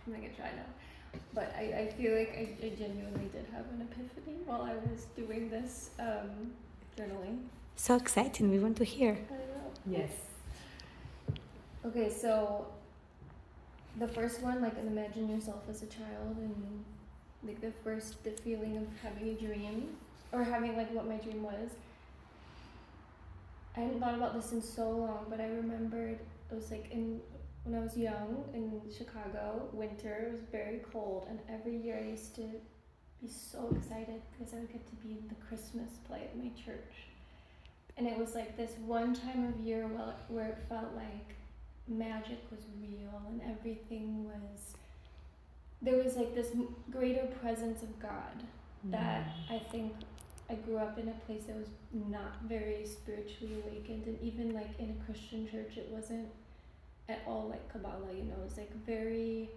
I'm gonna try now. But I feel like I genuinely did have an epiphany while I was doing this journaling. So exciting. We want to hear. I know. Yes. Okay, so the first one, like, imagine yourself as a child, and like the feeling of having a dream, or having like what my dream was. I hadn't thought about this in so long, but I remembered it was like when I was young in Chicago, winter, it was very cold, and every year I used to be so excited because I would get to be in the Christmas play at my church. And it was like this one time of year where it felt like magic was real and everything was, there was like this greater presence of God that I think I grew up in a place that was not very spiritually awakened, and even like in a Christian church it wasn't at all like Kabbalah, you know, it was like very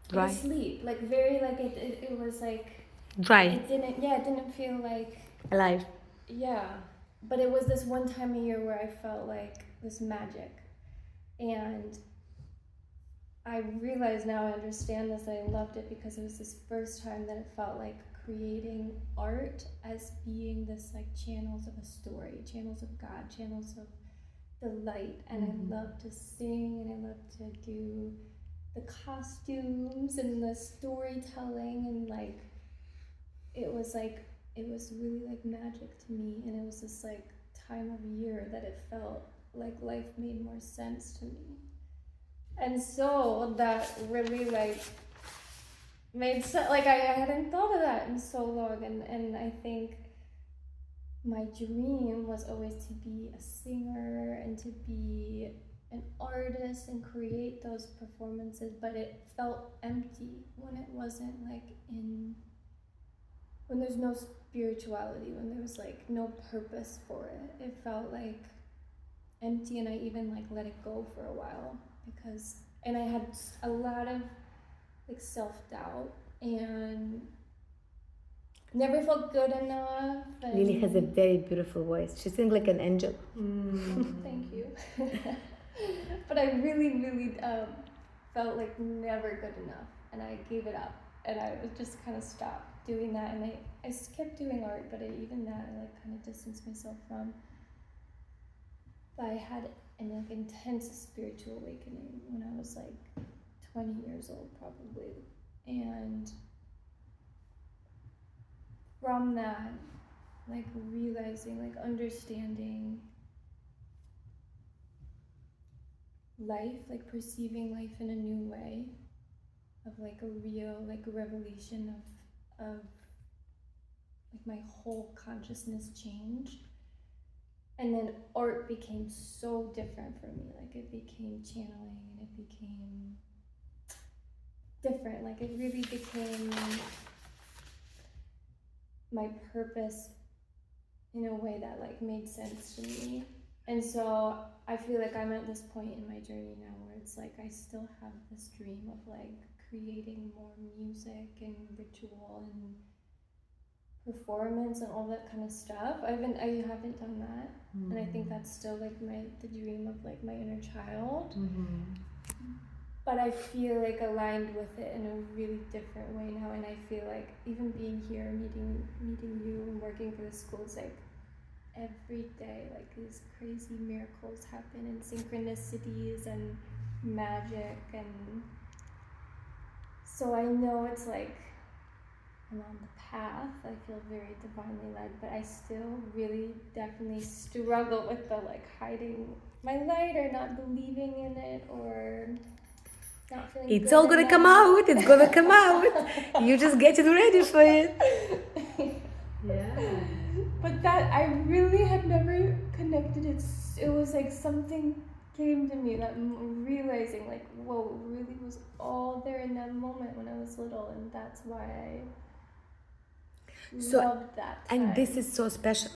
Dry. asleep, like very like it was like Dry. it didn't feel like Alive. yeah, but it was this one time a year where I felt like this magic, and I realize now, I understand this, I loved it because it was this first time that it felt like creating art as being this like channels of a story, channels of God, channels of the light, and I love to sing and I love to do the costumes and the storytelling, and like it was really like magic to me, and it was this like time of year that it felt like life made more sense to me. And so that really like made sense. Like I hadn't thought of that in so long, and I think my dream was always to be a singer and to be an artist and create those performances, but it felt empty when it wasn't like when there's no spirituality, when there was like no purpose for it. It felt like empty, and I even like let it go for a while and I had a lot of like self-doubt and never felt good enough. Lily has a very beautiful voice. She sings like an angel. Thank you. But I really felt like never good enough, and I gave it up, and I just kind of stopped doing that, and I kept doing art, but even that I like kind of distanced myself from. But I had an like intense spiritual awakening when I was like 20 years old probably, and from that, like realizing, like understanding life, like perceiving life in a new way, of like a real like revelation of like my whole consciousness changed. And then art became so different for me. Like it became channeling, and it became different. Like it really became my purpose in a way that like made sense to me. And so I feel like I'm at this point in my journey now where it's like I still have this dream of like creating more music and ritual and performance and all that kind of stuff. I haven't done that, and I think that's still like the dream of like my inner child. But I feel like aligned with it in a really different way now, and I feel like even being here, meeting you and working for the school, it's like every day like these crazy miracles happen and synchronicities and magic, and so I know it's like I'm on the path. I feel very divinely led, but I still really definitely struggle with the like hiding my light or not believing in it or not feeling It's good all gonna enough. come out. It's gonna come out. You just get it ready for it. Yeah. But that I really had never connected it. It was like something came to me that realizing like, whoa, it really was all there in that moment when I was little, and that's why I loved that time. And this is so special.